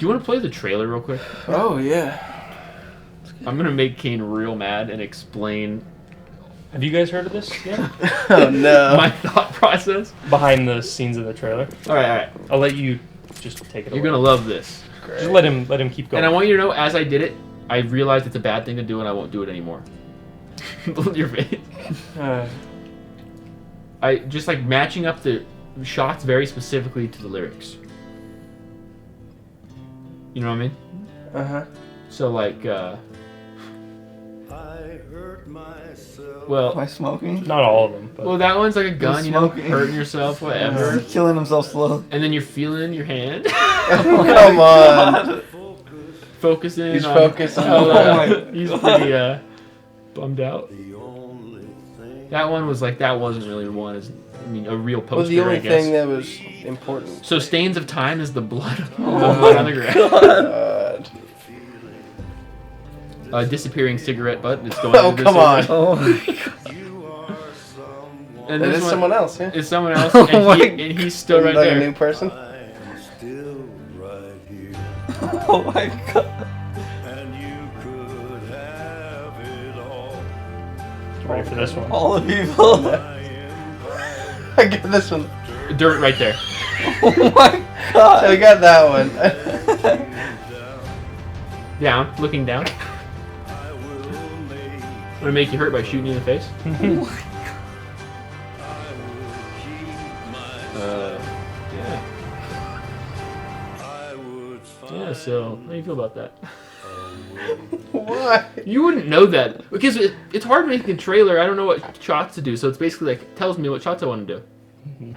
you want to play the trailer real quick? Oh, yeah. I'm going to make Kane real mad and explain Have you guys heard of this yet? Oh, no. my thought process. Behind the scenes of the trailer. All right. I'll let you just take it away. You're going to love this. Great. Just let him keep going. And I want you to know, as I did it, I realized it's a bad thing to do and I won't do it anymore. Your face. I just like matching up the shots very specifically to the lyrics. You know what I mean? Uh-huh. So like, I hurt myself. well, By smoking? Not all of them, but well, that one's like a gun, you know, smoking. hurting yourself, whatever. He's killing himself slowly. And then you're feeling your hand. Come on. Focusing. He's on, focusing how, on- Oh my he's pretty bummed out. The only thing. That one was like, that wasn't really one. I mean, a real poster, Well, the only I guess. thing that was important. So Stains of Time is the blood, the blood on the ground. God. Disappearing cigarette butt. It's going Oh, into the come on. cigarette. Oh my god. You are someone. And That this is one someone else, yeah? is someone else, Oh and, my- and he's still right Like there. a new person? I am still right here. Oh my god. And you could have it all. ready for this one. All the people. I am proud. I get this one. Dirt right there. Oh my So god. we got that one. Down, looking down. I will make. I'm gonna make you hurt by shooting you in the face. I will keep my. Yeah. I would find. Yeah. So, how do you feel about that? Why? You wouldn't know that because it's hard making a trailer. I don't know what shots to do, so it's basically like it tells me what shots I want to do.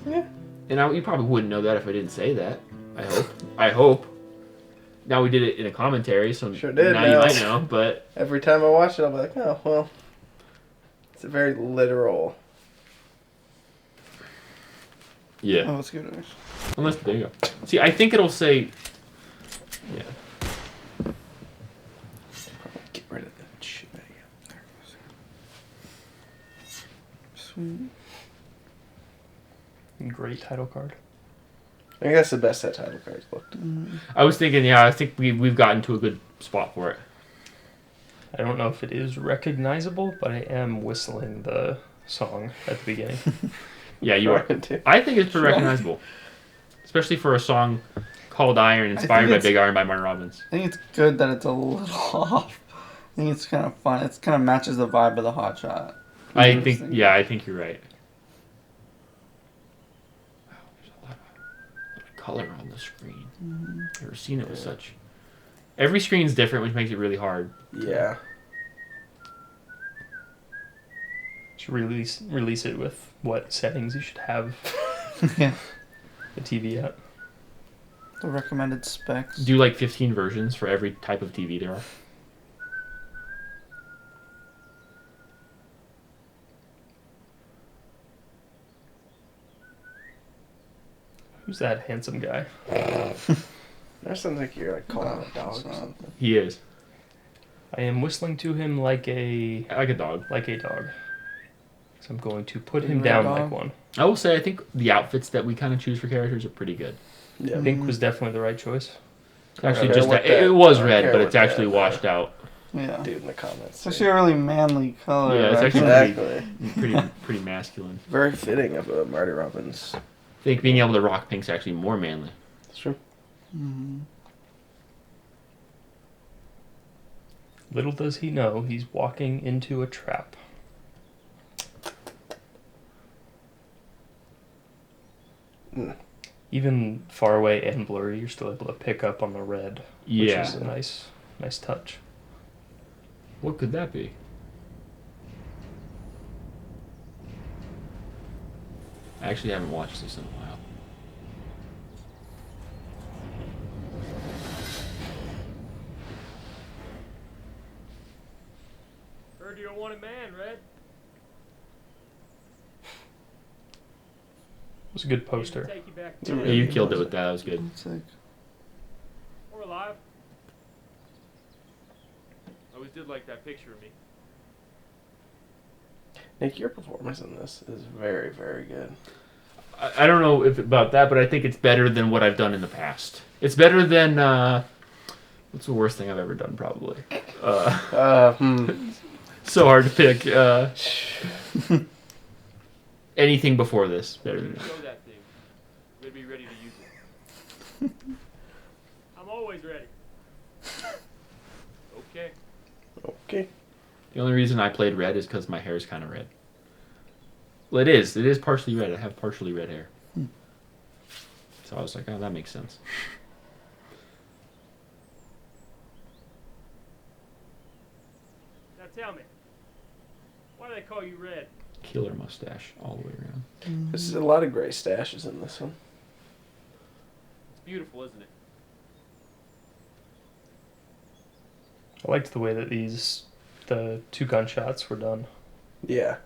Yeah. And you probably wouldn't know that if I didn't say that. I hope. I hope. Now we did it in a commentary, so Sure did, now you man. might know. But Every time I watch it, I'll be like, oh, well. It's a very literal. yeah, Oh, let's give it a unless there you go. See, I think it'll say. Yeah. Get rid of that shit. Sweet. Great title card. I think that's the best that title card's looked. I was thinking, yeah, I think we've gotten to a good spot for it. I don't know if it is recognizable, but I am whistling the song at the beginning. Yeah, you are. I think it's pretty recognizable, especially for a song called Iron, inspired by it's- Big Iron by Martin Robbins. I think it's good that it's a little off. I think it's kind of fun. It kind of matches the vibe of the Hot Shot. I think you're right. Wow, there's a lot of color on the screen. Never seen it with such. Every screen's different, which makes it really hard. Yeah. Should release it with what settings you should have Yeah. the TV at. The recommended specs. Do like 15 versions for every type of TV there are. Who's that handsome guy? That sounds like you're like calling a dog or it's not. something. He is I am whistling to him like a dog. dog. So I'm going to put him Red down dog? like one. I will say, I think the outfits that we kind of choose for characters are pretty good. Yeah. Pink was definitely the right choice. Actually, care just what it that- was I don't red, care but what it's actually that- washed out. Yeah. Dude in the comments. It's actually a really manly color. Yeah, it's actually Exactly. pretty masculine. Very fitting of a Marty Robbins. I think being able to rock pink's actually more manly. That's true. Mhm. Little does he know, he's walking into a trap. Mm. Even far away and blurry, you're still able to pick up on the red, Yeah. which is a nice touch. What could that be? I actually haven't watched this in a while. Heard you're a wanted man, Red. It was a good poster. Take you back It's a Yeah, really you good killed it poster. with that. That was good. It's like, We're alive. I always did like that picture of me. Nick, your performance in this is very, very good. I don't know if about that, but I think it's better than what I've done in the past. It's better than What's the worst thing I've ever done? Probably. So hard to pick. Anything before this better than Show that thing. We're gonna be ready to use it. I'm always ready. Okay. Okay. The only reason I played red is because my hair is kind of red. Well, it is. It is partially red. I have partially red hair. So I was like, oh, that makes sense. Now tell me, why do they call you Red? Killer mustache all the way around. There's a lot of gray stashes in this one. It's beautiful, isn't it? I liked the way that the 2 gunshots were done. Yeah.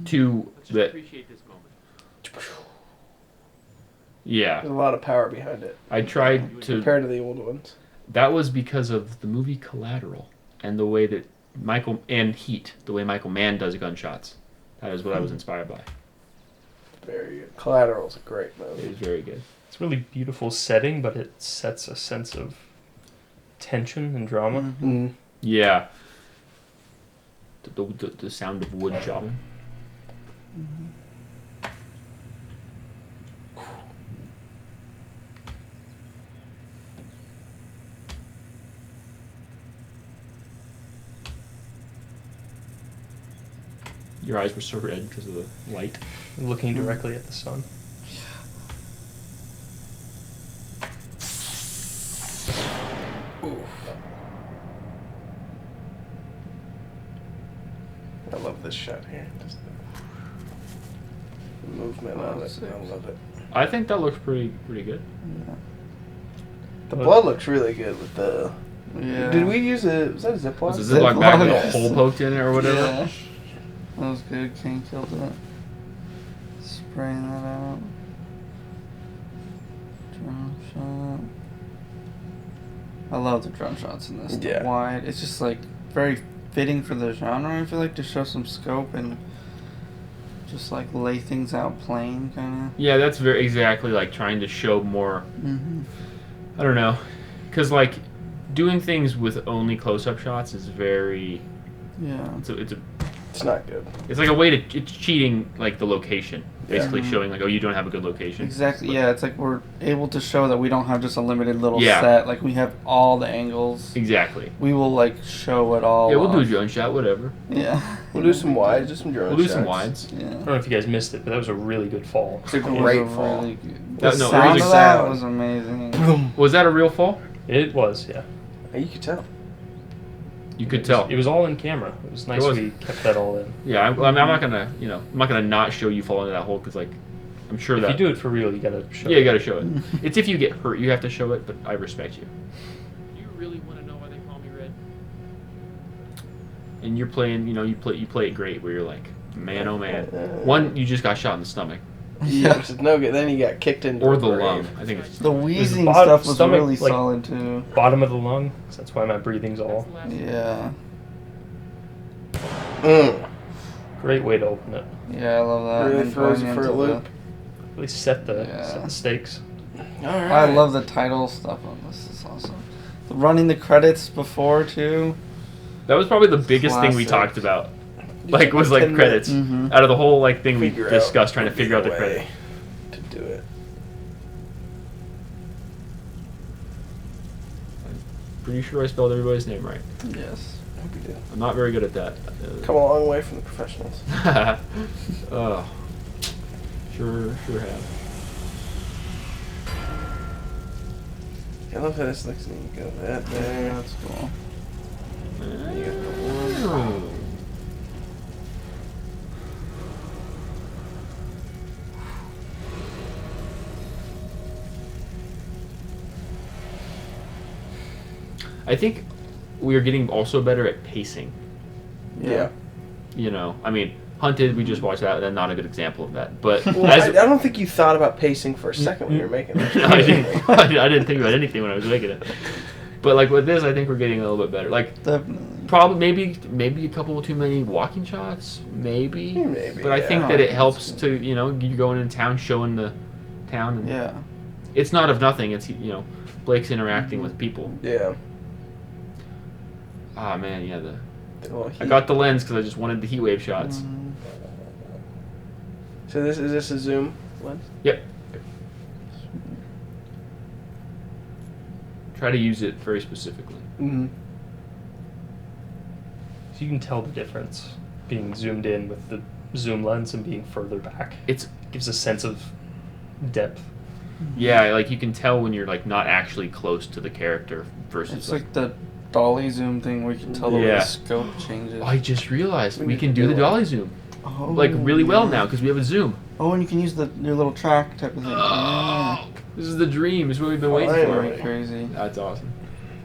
Two Let's just that, appreciate this moment. yeah. There's a lot of power behind it I tried to. compared to the old ones. That was because of the movie Collateral and the way that Michael and Heat, the way Michael Mann does gunshots. That is what I was inspired by. Very good. Collateral's a great It movie. was very good. It's a really beautiful setting, but it sets a sense of tension and drama. Mm. Yeah. The sound of wood chopping. Your eyes were so red because of the light. Looking directly at the sun. I love this shot here. Just the movement on it. I love it. I think that looks pretty good. The blood looks really good with the. Yeah. Did we use a? Was that a Ziploc? Was it Ziploc bag with a Yes. hole poked in it or whatever? Yeah. That was good. King killed it. Spraying that out. Drum shot. I love the drum shots in this. Yeah. Wide. It's just like very fitting for the genre. I feel like to show some scope and just like lay things out plain, kind Yeah, that's very exactly like trying to show more. of. Mm-hmm. I don't know, because like doing things with only close-up shots is very. Yeah. It's not good. It's like a way to. It's cheating like the location, basically Mhm. showing like, oh, you don't have a good location. Exactly. But- Yeah. It's like we're able to show that we don't have just a limited little Yeah. set. Like we have all the angles. Exactly. We will like show it all. Yeah, we'll do a off. drone shot, whatever. Yeah. We'll do some wides, do some drone We'll do shots. some wides. I Yeah. don't know if you guys missed it, but that was a really good fall. It's a It was great a fall. really good- That- the no, it sound was of a that sound. was amazing. Boom. Was that a real fall? It was, yeah. You could tell. You could tell. It was all in camera. It was nice was. we kept that all in. Yeah, I'm not gonna, I'm not gonna not show you fall into that hole because like, I'm sure If that. you do it for real, you gotta show Yeah, it. you gotta show it. It's if you get hurt, you have to show it. But I respect you. Do you really want to know why they call me Red? And you're playing, you play it great. Where you're like, man, oh man. One, you just got shot in the stomach Yeah, which is no good. Then he got kicked into or a the grave. lung. I think it's. The wheezing bottom- stuff was stomach, really like- solid too. Bottom of the lung, 'cause that's why my breathing's all. That's the last Yeah. Great way to open it. Yeah, I love that. Really And throws going you for a into loop. Really set the Yeah. stakes. All right. I love the title stuff on this. It's awesome. Running the credits before too. That was probably the biggest thing we Classic. talked about. Like was like 10 credits Mhm. out of the whole like thing we Figure out discussed, trying to would be figure out the way credit. to do it. Pretty sure I spelled everybody's name right. Yes. I hope you did. I'm not very good at that. Come a long way from the professionals. Oh, sure have. I love how this looks. And you go that Yeah, there. that's cool. You got the one. Oh. I think we are getting also better at pacing. Yeah. I mean, Hunted, we just watched that. That's not a good example of that. But Well, I don't think you thought about pacing for a second when you were making this. No, I didn't. I didn't think about anything when I was making it. But like with this, I think we're getting a little bit better. Like Definitely. probably maybe a couple too many walking shots, maybe. Maybe, But I yeah. think Oh, that it that's helps good. to you're going in town, showing the town. And Yeah. It's not of nothing. It's Blake's interacting with people. Yeah. Ah man, yeah. Well, I got the lens because I just wanted the heat wave shots. Mm, So is this a zoom lens? Yep. Try to use it very specifically. Mm-hmm. So you can tell the difference being zoomed in with the zoom lens and being further back. It's Gives a sense of depth. yeah, like you can tell when you're like not actually close to the character versus It's like the dolly zoom thing where you can tell the way Yeah. the scope changes. Oh, I just realized We we need can to do the do it. dolly zoom Oh, like really well yeah. now because we have a zoom. Oh, and you can use your little track type of thing. Oh, this is the dream. This is what we've been waiting I Yeah. know. for. Very crazy That's awesome.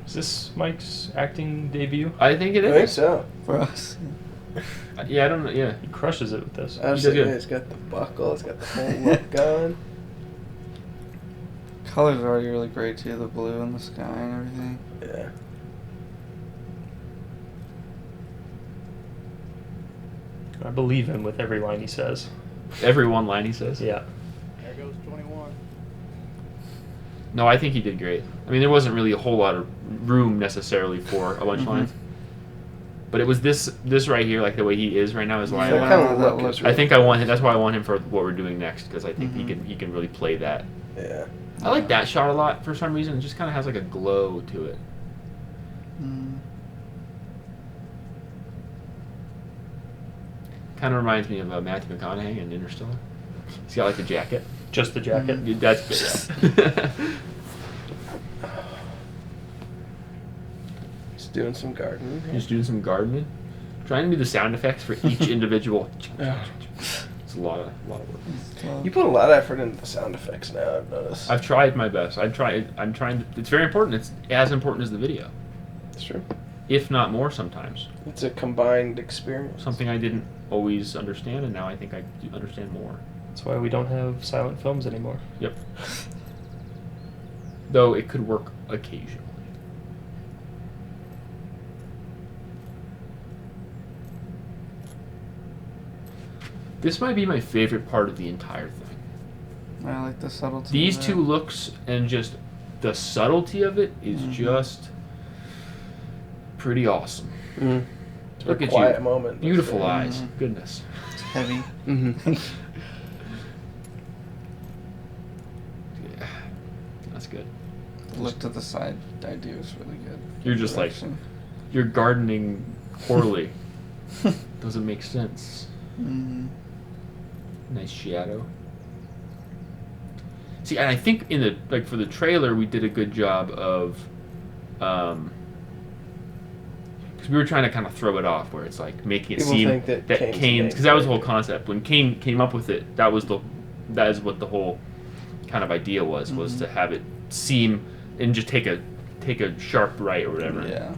Is this Mike's acting debut? I think it I think is. so. for us. Yeah, I don't know. Yeah, He crushes it with this. I was does thinking good. it's got the buckle, it's got the whole look going. Colors are already really great too. The blue in the sky and everything. Yeah. I believe him with every line he says. every one line he says. Yeah. There goes 21. No, I think he did great. I mean, there wasn't really a whole lot of room necessarily for a bunch of Mhm. lines, but it was this right here, like the way he is right now, is why That I kind want. of that look looks is I really think I want him. That's why I want him for what we're doing next because I think Mhm. he can really play that. Yeah. I like that shot a lot for some reason. It just kind of has like a glow to it. Mm. Kind of reminds me of Matthew McConaughey in Interstellar. He's got like the jacket. Just the jacket. Mhm. That's good. Just doing some gardening. Just doing some gardening. Trying to do the sound effects for each individual. It's a lot of work. So, You put a lot of effort into the sound effects now, I've noticed. I've tried my best. I'm trying to. It's very important. It's as important as the video, It's true. if not more sometimes. It's a combined experience. Something I didn't always understand, and now I think I do understand more. That's why we don't have silent films anymore. Yep. Though it could work occasionally. This might be my favorite part of the entire thing. I like the subtlety. These of two it. looks and just the subtlety of it is Mhm. just pretty awesome. Mm. It's Look a at quiet you. moment. Beautiful Mhm. eyes. Goodness. It's heavy. Mm-hmm. Yeah. That's good. The look to the side I do is really good. You're just like, Direction. you're gardening poorly. Doesn't make sense. Mm. Nice shadow. See, and I think in the like for the trailer we did a good job of, because we were trying to kind of throw it off, where it's like making it People seem think that Kane's the Kane, main because that was the whole character. concept. When Kane came up with it, that is what the whole kind of idea was Mhm. to have it seem and just take a sharp right or whatever. Yeah.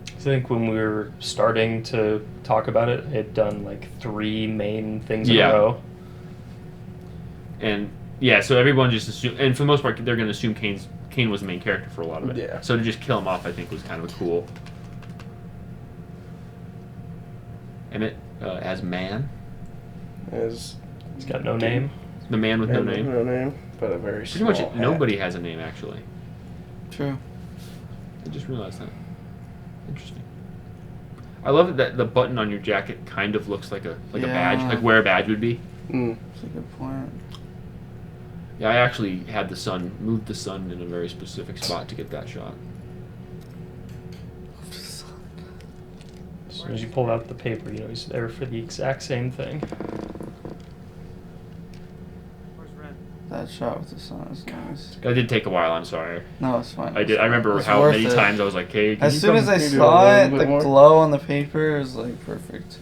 I think when we were starting to talk about it, I had done like 3 main things in Yeah. a row. And yeah, so everyone just assumed, and for the most part, they're going to assume Kane was the main character for a lot of it. Yeah. So to just kill him off, I think, was kind of cool. Emmett as Man, Is He's got no name. the man with no name. No name, but a very Pretty small much hat. nobody has a name actually. True. I just realized that. Interesting. I love it that the button on your jacket kind of looks like a badge, Yeah. like where a badge would be. Mm. That's a good point. Yeah, I actually had moved the sun in a very specific spot to get that shot. As soon as you pull out the paper, you know he's there for the exact same thing. Where's Ren? That shot with the sun is nice. That did take a while. I'm sorry. No, it's fine. I did. I remember It's how worth many it. times I was like, "Hey, can As you soon come as I do a saw little it, bit the more? glow on the paper is like perfect.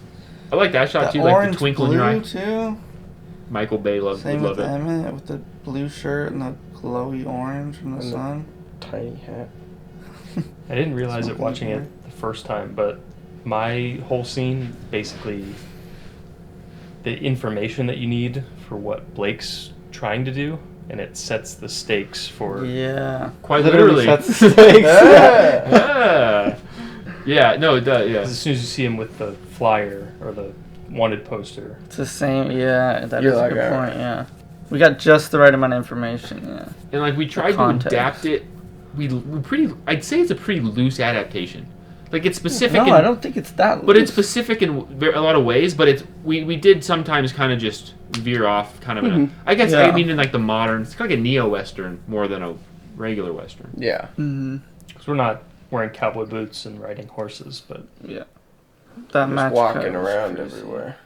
I like that shot The too, like orange the twinkle in blue your eye. too. Michael Bay would Same love with it. Emmett with the blue shirt and the glowy orange from the And the- sun. Tiny hat. I didn't realize it Something watching weird. it the first time, but my whole scene basically the information that you need for what Blake's trying to do, and it sets the stakes for. Yeah. Quite literally. sets the stakes. Yeah. Yeah. Yeah. No, it does. Yeah. As soon as you see him with the flyer or the wanted poster, It's the same. Yeah, that You're is a like, good alright. point. Yeah. We got just the right amount of information. Yeah. And like we tried to context. adapt it. We pretty. I'd say it's a pretty loose adaptation. Like it's specific. No, in, I don't think it's that. But it's loose. specific in a lot of ways. But it's we did sometimes kind of just veer off, kind of. In a, I guess I Yeah. mean in like the modern. It's kind of like a neo-western more than a regular western. Yeah. Mm-hmm. Because we're not wearing cowboy boots and riding horses, but Yeah. That Just match walking cut was around crazy. everywhere.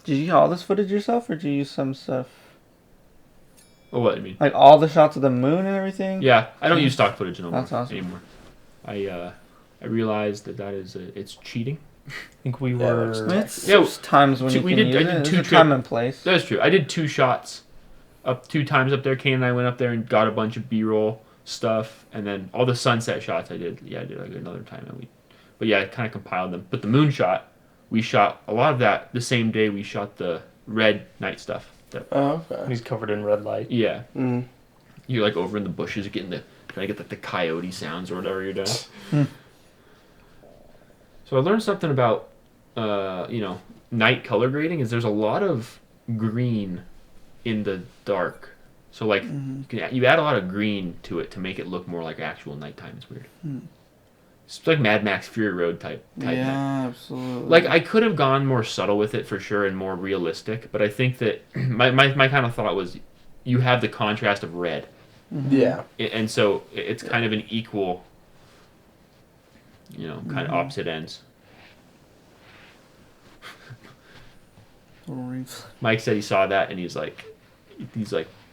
Did you get all this footage yourself, or did you use some stuff? Oh, what do you mean? Like all the shots of the moon and everything? Yeah, I don't use stock footage no more That's awesome. anymore. I realized that is it's cheating. I think we Yeah, were. I mean, it's Yeah, there's times when you we can did- use I it. did There's two a time trip- and place. That's true. I did 2 shots, up 2 times up there. Kane and I went up there and got a bunch of B-roll stuff, and then all the sunset shots I did. Yeah, I did like another time that week. But yeah, I kind of compiled them. But the moon shot, we shot a lot of that the same day we shot the red night stuff. Oh, okay. He's covered in red light. Yeah, Mm. you're like over in the bushes getting trying to get like the coyote sounds or whatever you're doing. So I learned something about night color grading is there's a lot of green in the dark. So like you add a lot of green to it to make it look more like actual nighttime. It's weird. It's like Mad Max Fury Road type night. Yeah, absolutely. Like I could have gone more subtle with it for sure and more realistic, but I think that my kind of thought was you have the contrast of red. Yeah. And so it's kind of an equal, kind of opposite ends. Little rings. Mike said he saw that and he's like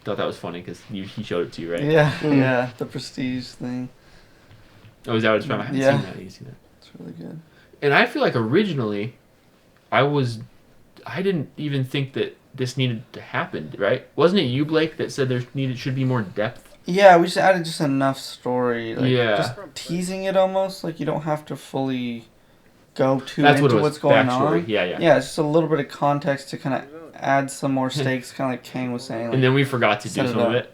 thought that was funny because he showed it to you, right? Yeah, Mm. yeah, the prestige thing. Oh, is that what it's from? I haven't Yeah. seen that. You see that? It's really good. And I feel like originally, I didn't even think that this needed to happen, right? Wasn't it you, Blake, that said should be more depth? Yeah, we just added just enough story. Like, Yeah. Just teasing it almost. Like, you don't have to fully go too That's what into it was. what's going Backstory. on. Yeah, yeah. Yeah, it's just a little bit of context to kind of add some more stakes, kind of like Kane was saying. Like, And then we forgot to do Set it some of up. it,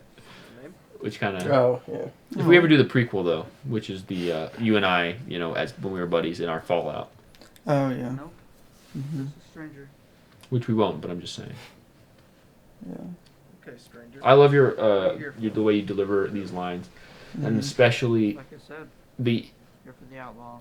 which kind of. Oh, yeah. If we ever do the prequel though, which is the you and I, as when we were buddies in our Fallout, oh, yeah. This is stranger. which we won't, but I'm just saying. Yeah. Okay, stranger. I love your the way you deliver these lines, and especially Like I said, the you're for the outlaw.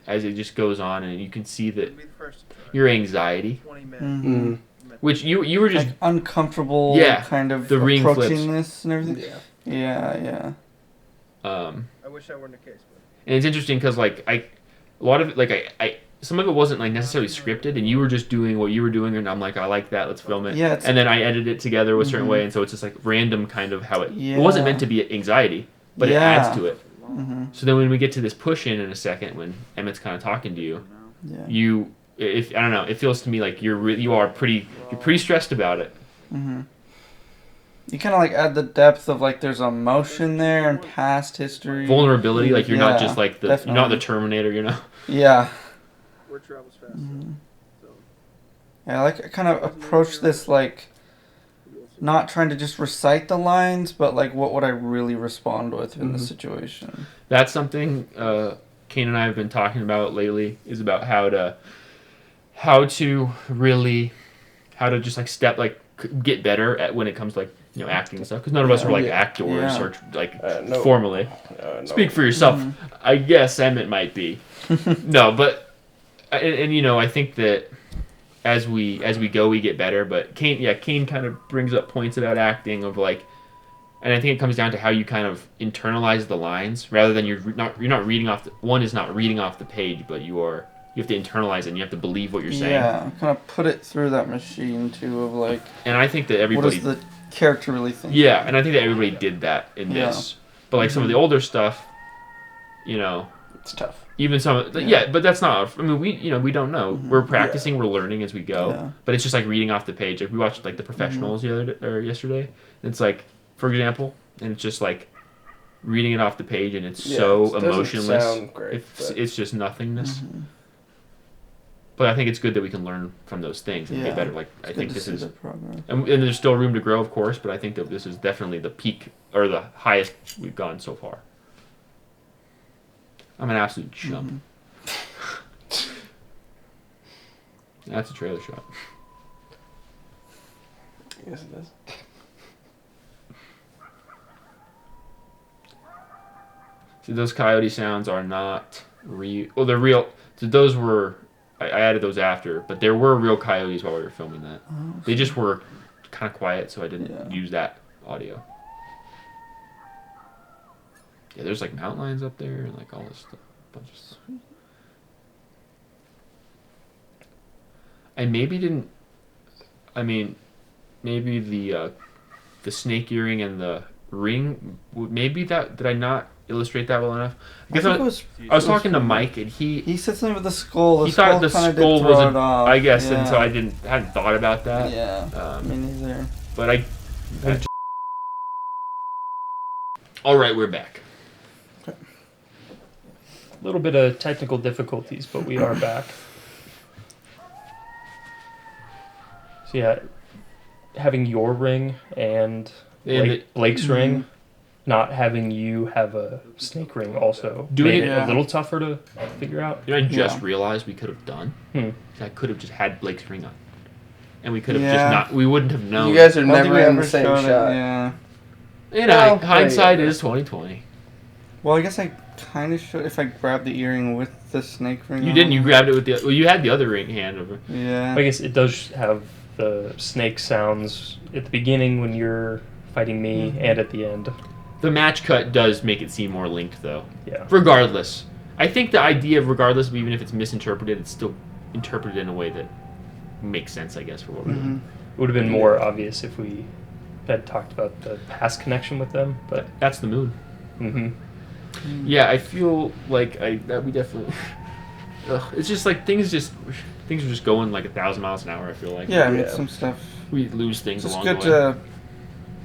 as it just goes on, and you can see that Be the first to try. your anxiety, 20 Mhm. minutes. which you were just Like uncomfortable Yeah, kind of the ring approaching flips. this and everything. Yeah. Yeah, yeah. I wish that weren't the case, but And it's interesting because like a lot of it, like I some of it wasn't like necessarily scripted, and you were just doing what you were doing, and I'm like, I like that, let's film it. Yeah, it's- and then I edited it together a certain Mhm. way, and so it's just like random kind of how it. Yeah. It wasn't meant to be anxiety, but it Yeah. adds to it. Mm-hmm. So then when we get to this push in a second, when Emmett's kind of talking to you, Yeah. if I don't know, it feels to me like you're pretty stressed about it. Mm-hmm. You kind of like add the depth of like there's emotion there and past history. Vulnerability, like you're not Yeah, just like you're not the definitely. Terminator, Yeah. word travels fast. Mhm. So, Yeah, like I kind of approach this like not trying to just recite the lines, but like what would I really respond with in the situation? That's something Kane and I have been talking about lately, is about how to really just like get better at when it comes to like acting and stuff, because none of us are like Yeah. actors Yeah. or like No. formally. No. Speak for yourself. I guess Emmett might be. No, but and I think that as we go, we get better. But Kane kind of brings up points about acting of like, and I think it comes down to how you kind of internalize the lines rather than you're not reading off. One is not reading off the page, but you have to internalize it and you have to believe what you're saying. Yeah, kind of put it through that machine too of like And I think that what everybody. does the character really think? Yeah, and I think that everybody did that in Yeah. this. But like some of the older stuff, It's tough. even some, but that's not. I mean, we don't know. We're practicing, we're learning as we go. Yeah. But it's just like reading off the page. Like we watched like The Professionals yesterday. And it's like, for example, and it's just like reading it off the page, and it's Yeah, so it doesn't emotionless. sound great, but- It's just nothingness. But I think it's good that we can learn from those things and Yeah. get better. Like I Good think to this see is, the progress. and there's still room to grow, of course. But I think that this is definitely the peak or the highest we've gone so far. I'm an absolute chump. That's a trailer shot. Yes, it is. So those coyote sounds are not real. Well, they're real. So those were. I added those after, but there were real coyotes while we were filming that. They just were kind of quiet, so I didn't Yeah. use that audio. Yeah, there's like mountain lions up there and like all this stuff, bunch of stuff. I maybe didn't. I mean, maybe the snake earring and the ring. Maybe that did I not illustrate that well enough? I Because think I was talking to Mike and He said something with the skull. The he thought the kinda did skull throw was it off. I guess, yeah. and so I hadn't thought about that. Yeah. Me neither. But I. All right, we're back. A little bit of technical difficulties, but we are back. So yeah, having your ring and Blake's Mm-hmm. ring, not having you have a snake ring also Doing made it- it a little tougher to figure out. You know, I just Yeah. realized we could have done. Hmm. I could have just had Blake's ring on, and we could have Yeah. just not. We wouldn't have known. You guys are I don't think never we in ever the same showed shot. it. Yeah. You know, Well, hindsight there you is 2020. Well, I guess I kind of should if I grabbed the earring with the snake ring. You on. didn't. You grabbed it with the. Well, you had the other ring hand over. Yeah. I guess it does have the snake sounds at the beginning when you're fighting me and at the end. The match cut does make it seem more linked, though. Yeah. Regardless, I think the idea of regardless of even if it's misinterpreted, it's still interpreted in a way that makes sense, I guess, for what we're doing. It would have been more obvious if we had talked about the past connection with them, but That's the mood. hmm Yeah, I feel like that we definitely. It's just like things are just going like 1,000 miles an hour. I feel like. Yeah, I mean, Yeah. some stuff. We lose things It's along good the way. to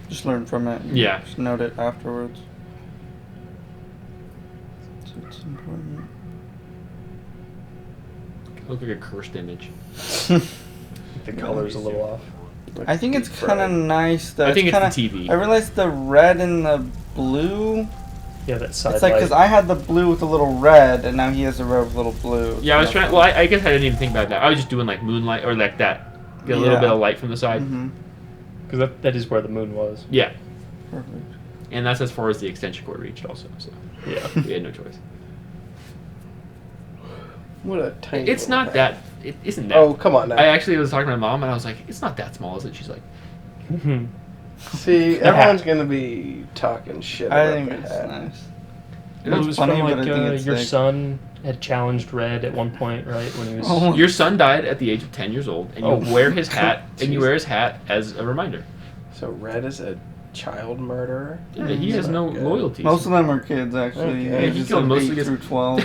just learn from it. And Yeah. Just note it afterwards. So it's important. Look like a cursed image. the color's a little off. I think it's kind of nice though. I think it's kinda, the TV. I realized the red and the blue. Yeah, that side It's like light. because I had the blue with a little red, and now he has the red with a little blue. Yeah, I was trying. Well, I guess I didn't even think about that. I was just doing like moonlight or like that. Get a little Yeah. bit of light from the side. Mm-hmm. Because that is where the moon was. Yeah, Perfect. and that's as far as the extension cord reached, also. So Yeah. we had no choice. What a tiny. It's little not hat. that. It isn't that. Oh, come on now. I actually was talking to my mom and I was like, "It's not that small, is it?" She's like, Mhm. See, The hat. everyone's gonna be talking shit I about think the it's hat. nice. Well, it It's was funny, from but like I think it's your sick. son had challenged Red at one point, right? When he was. Oh. "Your son died at the age of 10 years old, and you Oh. wear his hat, and you wear his hat as a reminder." So Red is a child murderer. Yeah, he has no Good. loyalties. Most of them are kids, actually. Okay. Yeah, Ages he killed of most 8 of his- through 12.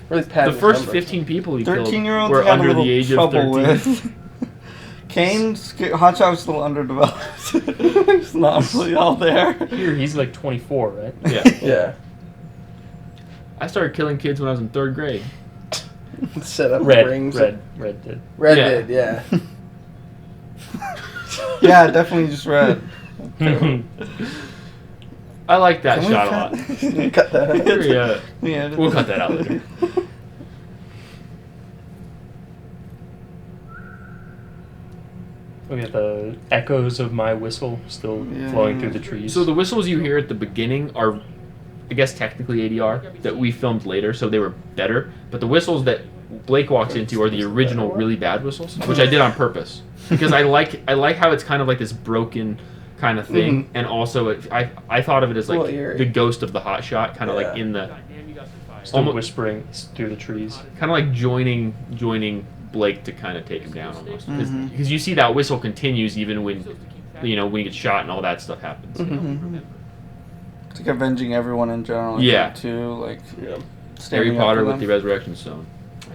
Really The padding first numbers. 15 people he 13-year-olds killed were had a under little the age of trouble 13. with. Kane's Hotshot was still underdeveloped. It's not really all there. Here, he's like 24, right? Yeah. Yeah. I started killing kids when I was in 3rd grade. Set up Red rings. did. Red Yeah. did, yeah. Yeah, definitely just red. I like that Can we shot a cut- lot. Cut that out. Very, Yeah, we'll cut that out later. We have the echoes of my whistle still Yeah. flowing through the trees. So the whistles you hear at the beginning are, I guess, technically ADR that we filmed later, so they were better. But the whistles that Blake walks into are the original really bad whistles, which I did on purpose because I like how it's kind of like this broken kind of thing, and also I thought of it as Well, like eerie. the ghost of the hot shot, kind of like Yeah. in the still almo- whispering through the trees. kind of like joining Blake to kind of take him down almost Mhm. because you see that whistle continues even when when he gets shot and all that stuff happens. Mhm. It's like avenging everyone in general. I Yeah. think, too, like Yeah, Harry standing up Potter for with the them. Resurrection Stone.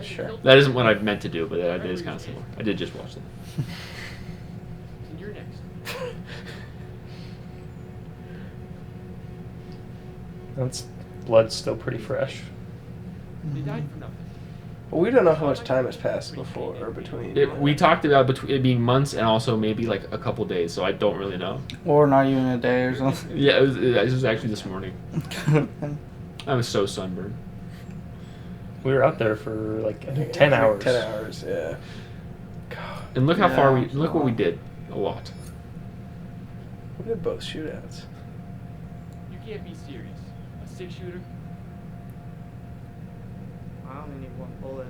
sure. That isn't what I meant to do, but that is kind of similar. I did just watch that. And you're next. That's blood's still pretty fresh. They died for nothing. Well, we don't know how much time has passed before or between. We talked about it being months and also maybe like a couple days, so I don't really know. Or not even a day or something. Yeah, it was actually this morning. I was so sunburned. We were out there for like I think 10 it was like hours. 10 hours, yeah. God, And look how far Yeah, look what we did. A lot. we did both shootouts. You can't be serious. A 6-shooter? I only need one bullet.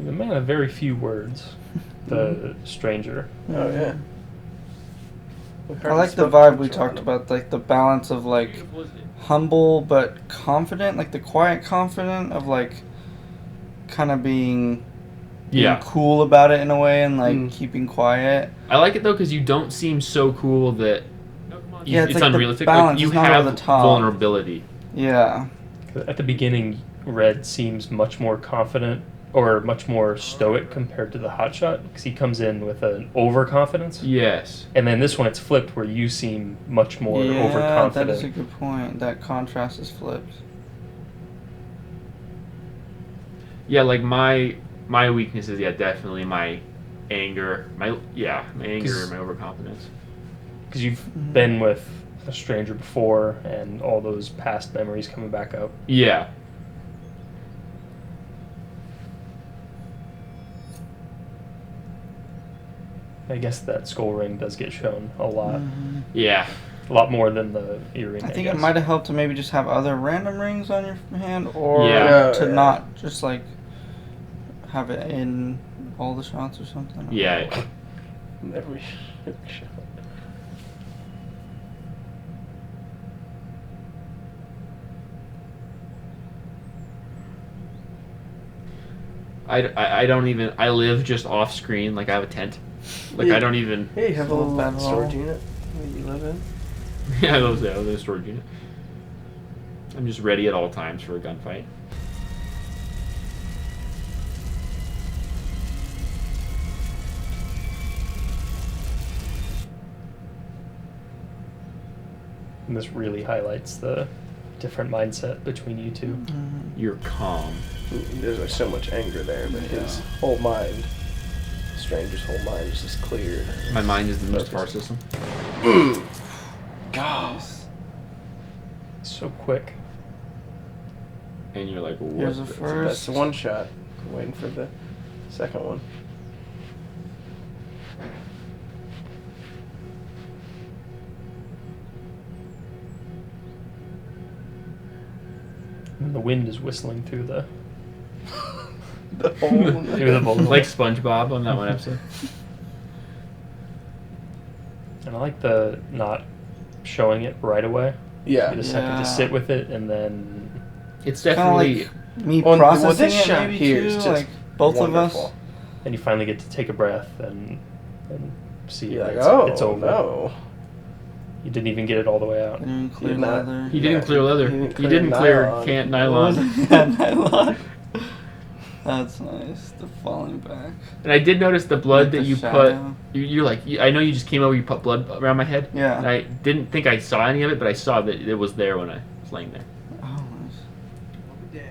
The man of very few words. The stranger. Oh yeah. We I hardly like the spoke vibe much we around talked him. about, like the balance of like Beautiful, isn't it? humble but confident, like the quiet confident of like kind of being Yeah. cool about it in a way and like Mm. keeping quiet. I like it though because you don't seem so cool that No, come on. Yeah, it's it's like the unrealistic. balance Like, you is not have over the top. vulnerability. Yeah. At the beginning, Red seems much more confident or much more stoic compared to the hotshot because he comes in with an overconfidence. Yes. And then this one, it's flipped where you seem much more yeah, overconfident. that is a good point. That contrast is flipped. Yeah, like my weakness is definitely my anger. My anger, 'Cause- my overconfidence. Because you've been with a stranger before and all those past memories coming back up. Yeah. I guess that skull ring does get shown a lot. Yeah. A lot more than the earring. I think guess. it might have helped to maybe just have other random rings on your hand, or Yeah. to Yeah. not just like have it in all the shots or something. I don't Yeah. know. Every shot. I don't even. I live just off screen. Like I have a tent. Like Yeah. I don't even. Hey, you have a little Bad storage roll. unit that you live in. Yeah, I live in a storage unit. I'm just ready at all times for a gunfight. And this really highlights the different mindset between you two. You're calm. There's like so much anger there, but his whole mind, the stranger's whole mind, is just clear. My mind is the most power system. God. So quick. And you're like, what? Here's a the- first. That's the one shot. I'm waiting for the second one. And the wind is whistling through the The whole. through the vocal. Like SpongeBob on that one episode. And I like the not showing it right away. Yeah. Get a second Yeah. to sit with it, and then It's Kind of definitely. like me Well, processing this it shot maybe here too, is just like both wonderful. of us. then you finally get to take a breath and see You're like, it's, oh, it's over. no. You didn't even get it all the way out. And clear Did not- leather. He didn't Yeah, clear leather. he He didn't didn't clear clear nylon. can't What was nylon. it? Yeah, nylon. That's nice. The falling back. And I did notice the blood Like that the you shadow. put. You're like, I know you just came over. You put blood around my head. Yeah. And I didn't think I saw any of it, but I saw that it was there when I was laying there. Oh, nice. I'll be damned.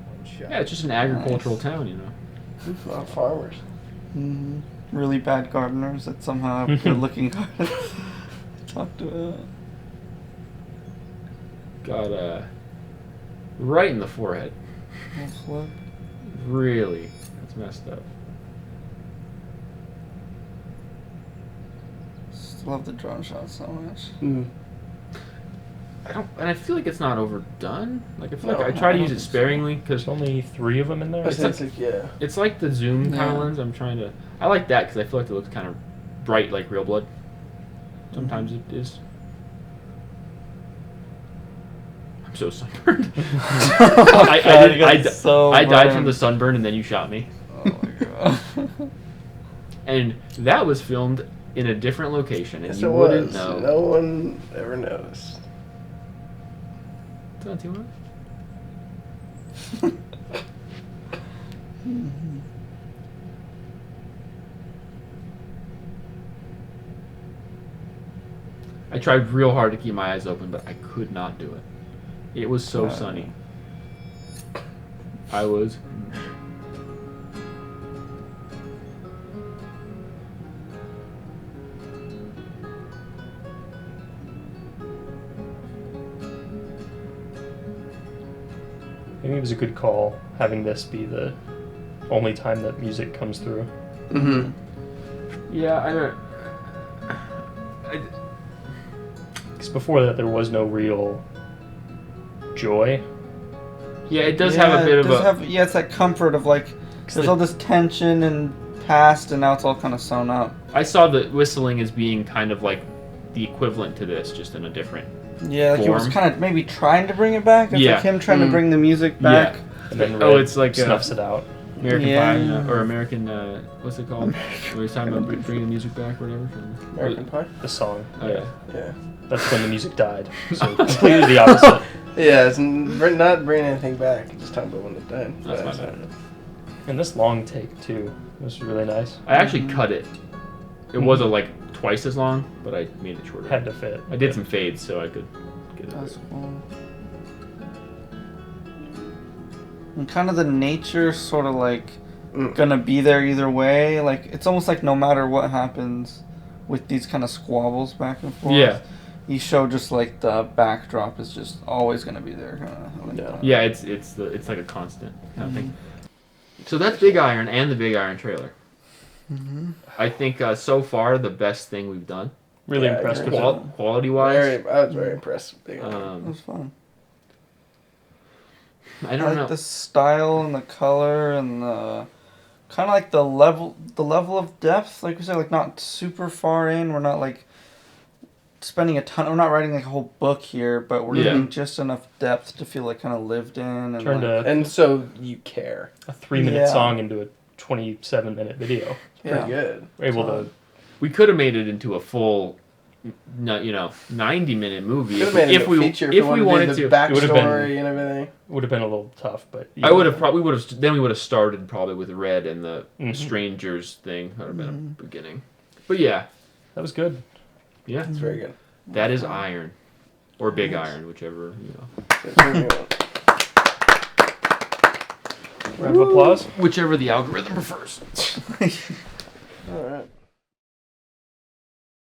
One shot. Yeah, it's just an agricultural town, you know. A lot of farmers. hmm Really bad gardeners that somehow have good looking gardeners. Talk to it. Got right in the forehead. Little flip. Really, that's messed up. Just love the drone shot so much. Mm. And I feel like it's not overdone. Like I feel No, like I try I to don't use it think so. sparingly because There's only 3 of them in there. It's like, yeah. it's like the zoom kind Yeah. of lens. I'm trying to. I like that because I feel like it looks kind of bright, like real blood. Sometimes it is. I'm so sunburned. I God, you got died so from burned. the sunburn, and then you shot me. Oh my god. And that was filmed in a different location, and Yes, you it wouldn't was. know. No one ever noticed. It's not too much. I tried real hard to keep my eyes open, but I could not do it. It was so sunny. I was. Maybe it was a good call having this be the only time that music comes through. Mm-hmm. Yeah, I don't. Because before that, there was no real joy. Yeah, it does have a bit of a. Yeah, it's that comfort of like there's all this tension and past, and now it's all kind of sewn up. I saw the whistling as being kind of like the equivalent to this, just in a different. Yeah, like he was form. kind of maybe trying to bring it back. It's Yeah. like him trying to bring the music back. And then Oh, Red it's like snuffs it out. American Yeah. Pie or American. What's it called? Where he's talking about bringing the music back, or whatever. American Pie? The song. Oh yeah. Yeah. That's when the music died. So completely the opposite. Yeah, it's not bringing anything back. Just talking about when it died. That's my But- bad. And this long take too was really nice. I actually cut it. It was like twice as long, but I made it shorter. Had to fit. I did some fades so I could get it. That's cool. And kind of the nature sort of like gonna be there either way. Like it's almost like no matter what happens with these kind of squabbles back and forth. Yeah. You show just like the backdrop is just always gonna be there. Yeah, it's like a constant kind of thing. So that's Big Iron and the Big Iron trailer. I think so far the best thing we've done, Really Yeah, I impressed agree. with it. quality wise. I was very impressed with Big Iron. It was fun. I I don't like know. the style and the color and the kind of like the level of depth. Like we said, like not super far in. We're not like spending a ton. We're not writing like a whole book here, but we're Yeah. getting just enough depth to feel like kind of lived in. And Turned like, And so you care. a 3-minute Yeah. song into a 27-minute video. Pretty good. We're able to. We could have made it into a full, 90-minute movie Could have made it if a we feature if if we to wanted do to. the It would've been- backstory and everything. Would have been a little tough, but I would have probably then we would have started probably with Red and the Mhm. strangers thing. That would have been a beginning. But yeah, That was good. yeah, It's very good. that is Iron, or Big Iron, whichever Round of applause. whichever the algorithm prefers. All right.